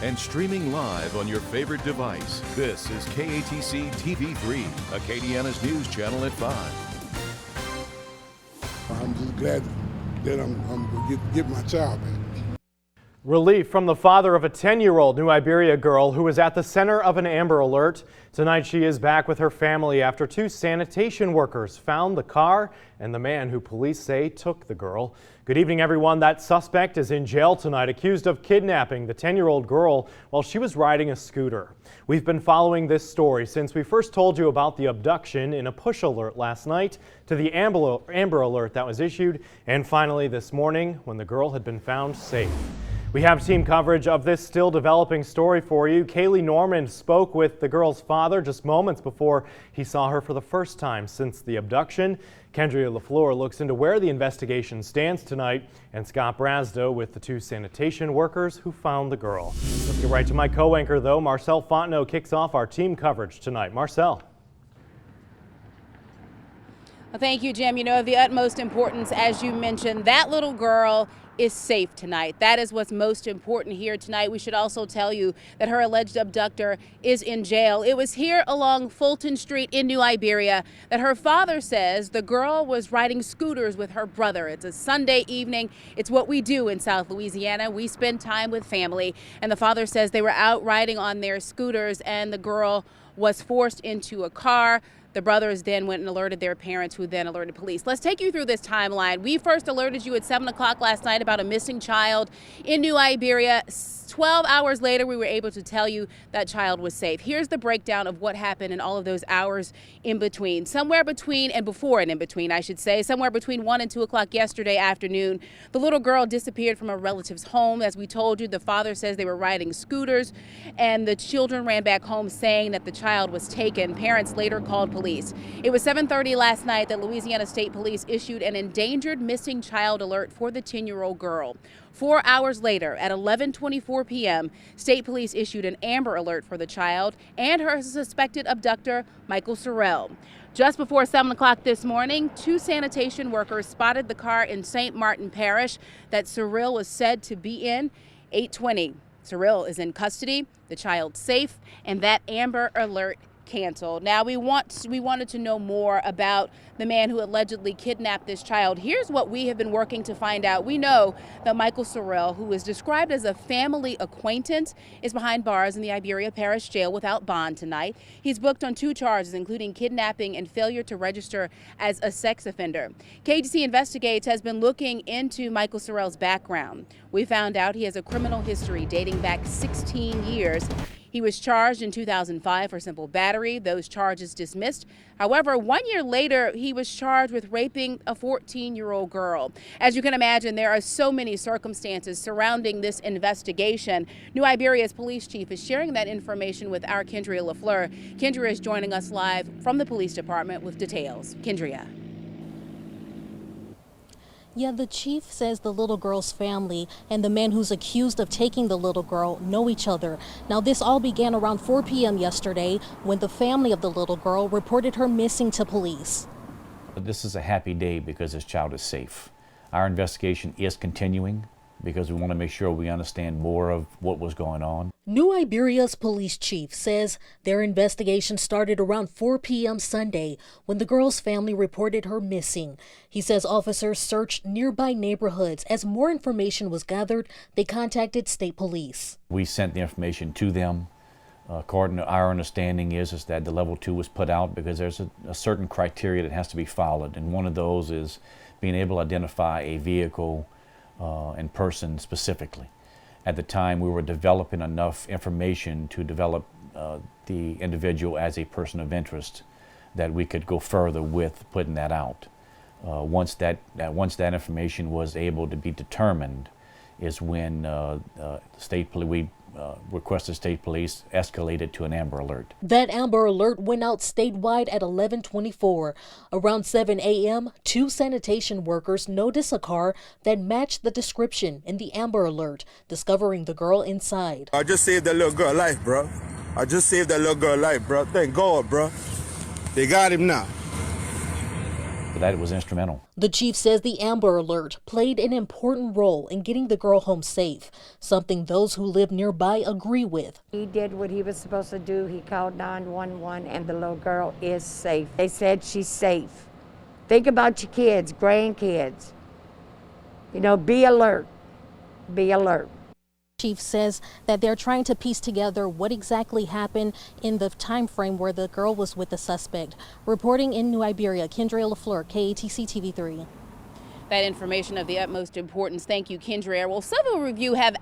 and streaming live on your favorite device. This is KATC-TV 3, Acadiana's news channel at 5. I'm just glad that I'm going to get my child back. Relief from the father of a 10-year-old New Iberia girl who was at the center of an Amber Alert. Tonight she is back with her family after 2 sanitation workers found the car and the man who police say took the girl. Good evening, everyone. That suspect is in jail tonight, accused of kidnapping the 10-year-old girl while she was riding a scooter. We've been following this story since we first told you about the abduction in a push alert last night, to the Amber Alert that was issued, and finally this morning when the girl had been found safe. We have team coverage of this still developing story for you. Kaylee Norman spoke with the girl's father just moments before he saw her for the first time since the abduction. Kendria Lafleur looks into where the investigation stands tonight, and Scott Brazda with the 2 sanitation workers who found the girl. Let's get right to my co-anchor though. Marcelle Fontenot kicks off our team coverage tonight. Marcelle. Well, thank you, Jim. You know, of the utmost importance, as you mentioned, that little girl is safe tonight. That is what's most important here tonight. We should also tell you that her alleged abductor is in jail. It was here along Fulton Street in New Iberia that her father says the girl was riding scooters with her brother. It's a Sunday evening. It's what we do in South Louisiana. We spend time with family, and the father says they were out riding on their scooters and the girl was forced into a car. The brothers then went and alerted their parents, who then alerted police. Let's take you through this timeline. We first alerted you at 7 o'clock last night about a missing child in New Iberia. 12 hours later, we were able to tell you that child was safe. Here's the breakdown of what happened in all of those hours in between. Somewhere between, and before and in between, I should say, somewhere between 1 and 2 o'clock yesterday afternoon, the little girl disappeared from a relative's home. As we told you, the father says they were riding scooters, and the children ran back home saying that the child was taken. Parents later called police. It was 7:30 last night that Louisiana State Police issued an endangered missing child alert for the 10-year-old girl. 4 hours later, at 11:24 p.m., State Police issued an Amber Alert for the child and her suspected abductor, Michael Sorrell. Just before 7 o'clock this morning, 2 sanitation workers spotted the car in St. Martin Parish that Sorrell was said to be in. 8:20. Sorrell is in custody, the child safe, and that Amber Alert canceled. Now we wanted to know more about the man who allegedly kidnapped this child. Here's what we have been working to find out. We know that Michael Sorrell, who is described as a family acquaintance, is behind bars in the Iberia Parish Jail without bond tonight. He's booked on 2 charges, including kidnapping and failure to register as a sex offender. KATC Investigates has been looking into Michael Sorrell's background. We found out he has a criminal history dating back 16 years. He was charged in 2005 for simple battery. Those charges dismissed. However, 1 year later, he was charged with raping a 14-year-old girl. As you can imagine, there are so many circumstances surrounding this investigation. New Iberia's police chief is sharing that information with our Kendria Lafleur. Kendria is joining us live from the police department with details. Kendria. Yeah, the chief says the little girl's family and the man who's accused of taking the little girl know each other. Now, this all began around 4 p.m. yesterday when the family of the little girl reported her missing to police. This is a happy day because this child is safe. Our investigation is continuing because we want to make sure we understand more of what was going on. New Iberia's police chief says their investigation started around 4 p.m. Sunday when the girl's family reported her missing. He says officers searched nearby neighborhoods. As more information was gathered, they contacted state police. We sent the information to them. According to our understanding is that the level 2 was put out because there's a certain criteria that has to be followed, and one of those is being able to identify a vehicle and person specifically. At the time, we were developing enough information to develop the individual as a person of interest that we could go further with putting that out. Once that information was able to be determined is when we requested state police escalated to an Amber Alert. That Amber Alert went out statewide at 11:24. Around 7 a.m., 2 sanitation workers noticed a car that matched the description in the Amber Alert, discovering the girl inside. I just saved that little girl life, bro. I just saved that little girl life, bro. Thank God, bro. They got him now. but that it was instrumental. The chief says the Amber Alert played an important role in getting the girl home safe, something those who live nearby agree with. He did what he was supposed to do. He called 911 and the little girl is safe. They said she's safe. Think about your kids, grandkids. You know, be alert. Be alert. Chief says that they're trying to piece together what exactly happened in the time frame where the girl was with the suspect. Reporting in New Iberia, Kendria Lafleur, KATC-TV 3. That information of the utmost importance. Thank you, Kendria. Well, several of you have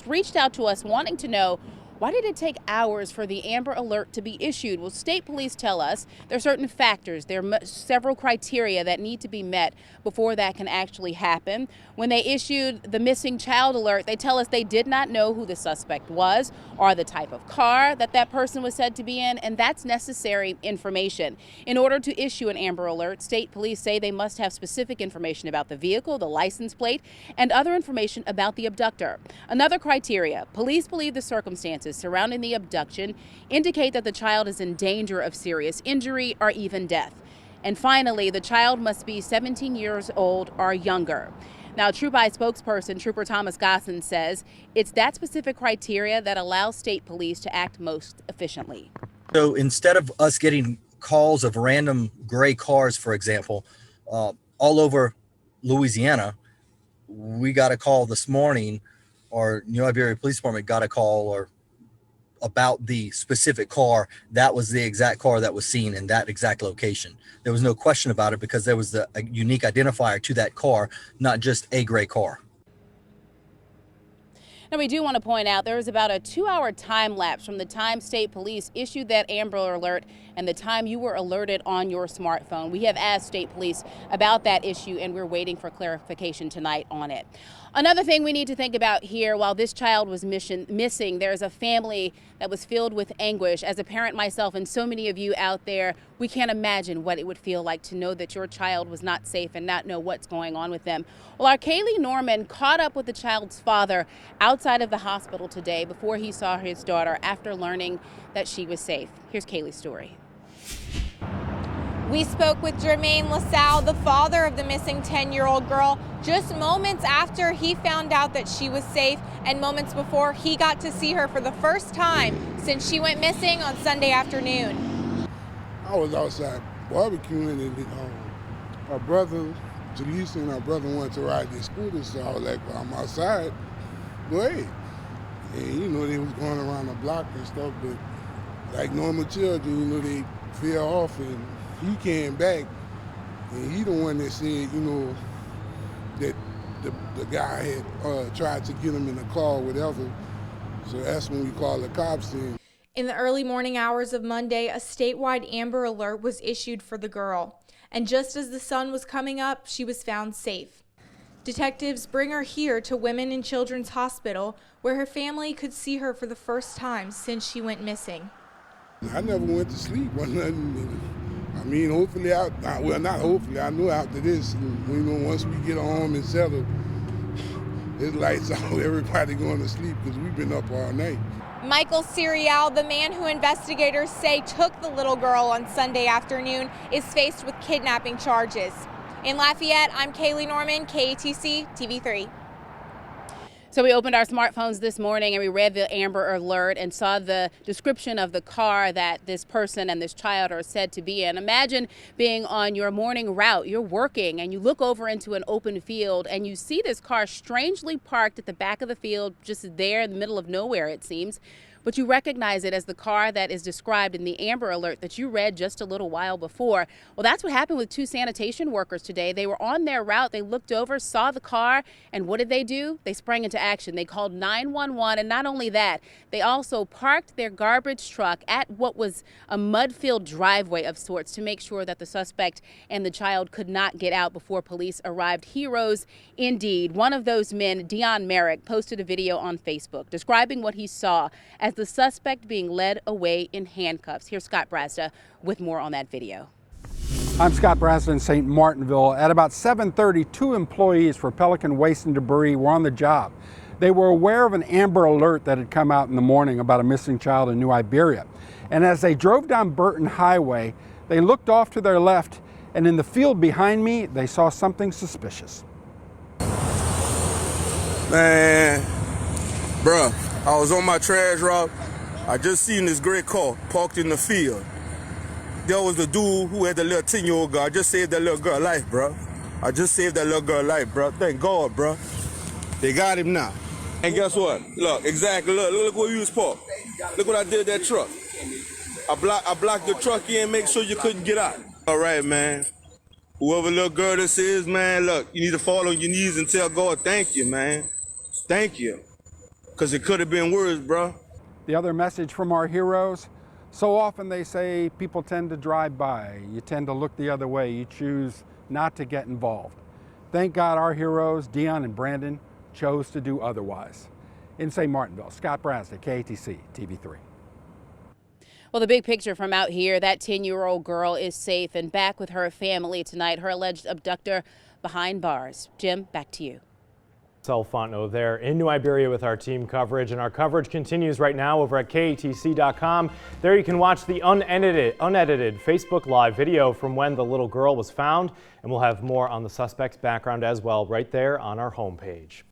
reached out to us wanting to know, why did it take hours for the Amber Alert to be issued? Well, state police tell us there are certain factors, there are several criteria that need to be met before that can actually happen. When they issued the missing child alert, they tell us they did not know who the suspect was or the type of car that person was said to be in, and that's necessary information. In order to issue an Amber Alert, state police say they must have specific information about the vehicle, the license plate, and other information about the abductor. Another criteria, police believe the circumstances surrounding the abduction indicate that the child is in danger of serious injury or even death. And finally, the child must be 17 years old or younger. Now, Troop I spokesperson Trooper Thomas Gossen says it's that specific criteria that allows state police to act most efficiently. So instead of us getting calls of random gray cars, for example, all over Louisiana, we got a call this morning, or New Iberia Police Department got a call or about the specific car. That was the exact car that was seen in that exact location. There was no question about it because there was a unique identifier to that car, not just a gray car. Now, we do want to point out there was about a 2-hour time lapse from the time state police issued that Amber Alert and the time you were alerted on your smartphone. We have asked state police about that issue, and we're waiting for clarification tonight on it. Another thing we need to think about here, while this child was missing, there's a family that was filled with anguish. As a parent myself, and so many of you out there, we can't imagine what it would feel like to know that your child was not safe and not know what's going on with them. Well, our Kaylee Norman caught up with the child's father outside of the hospital today before he saw his daughter after learning that she was safe. Here's Kaylee's story. We spoke with Jermaine Lasalle, the father of the missing 10-year-old girl, just moments after he found out that she was safe and moments before he got to see her for the first time since she went missing on Sunday afternoon. I was outside barbecuing and our brother, Talisa, and our brother wanted to ride their scooters, so I was like, well, I'm outside, go ahead. And you know, they was going around the block and stuff, but like normal children, you know, they fell off and he came back, and he the one that said, you know, that the guy had tried to get him in the car or whatever. So that's when we called the cops in. In the early morning hours of Monday, a statewide Amber Alert was issued for the girl. And just as the sun was coming up, she was found safe. Detectives bring her here to Women and Children's Hospital, where her family could see her for the first time since she went missing. I never went to sleep or nothing. I mean, hopefully, well, not hopefully, I know after this, you know, once we get home and settle, it's lights out, everybody going to sleep because we've been up all night. Michael Serial, the man who investigators say took the little girl on Sunday afternoon, is faced with kidnapping charges. In Lafayette, I'm Kaylee Norman, KATC-TV 3. So we opened our smartphones this morning and we read the Amber Alert and saw the description of the car that this person and this child are said to be in. Imagine being on your morning route, you're working, and you look over into an open field and you see this car strangely parked at the back of the field, just there in the middle of nowhere, it seems. But you recognize it as the car that is described in the Amber Alert that you read just a little while before. Well, that's what happened with 2 sanitation workers today. They were on their route. They looked over, saw the car, and what did they do? They sprang into action. They called 911, and not only that, they also parked their garbage truck at what was a mud-filled driveway of sorts to make sure that the suspect and the child could not get out before police arrived. Heroes indeed. One of those men, Dion Merrick, posted a video on Facebook describing what he saw as the suspect being led away in handcuffs. Here's Scott Brazda with more on that video. I'm Scott Brazda in St. Martinville. At about 7:30, 2 employees for Pelican Waste and Debris were on the job. They were aware of an Amber Alert that had come out in the morning about a missing child in New Iberia. And as they drove down Burton Highway, they looked off to their left And in the field behind me, they saw something suspicious. Man, bruh, I was on my trash route. I just seen this gray car parked in the field. There was the dude who had the little 10-year-old girl. I just saved that little girl's life, bruh. I just saved that little girl's life, bruh. Thank God, bruh. They got him now. And guess what? Look, exactly. Look where you was parked. Look what I did to that truck. I blocked the truck in, make sure you couldn't get out. All right, man. Whoever little girl this is, man, look, you need to fall on your knees and tell God thank you, man. Thank you. Because it could have been worse, bro. The other message from our heroes, so often they say people tend to drive by. You tend to look the other way. You choose not to get involved. Thank God our heroes, Dion and Brandon, chose to do otherwise. In St. Martinville, Scott Brazda, KATC-TV 3. Well, the big picture from out here, that 10-year-old girl is safe and back with her family tonight. Her alleged abductor behind bars. Jim, back to you. Marcelle Fontenot there in New Iberia with our team coverage, and our coverage continues right now over at KATC.com. There you can watch the unedited Facebook Live video from when the little girl was found, and we'll have more on the suspect's background as well right there on our homepage.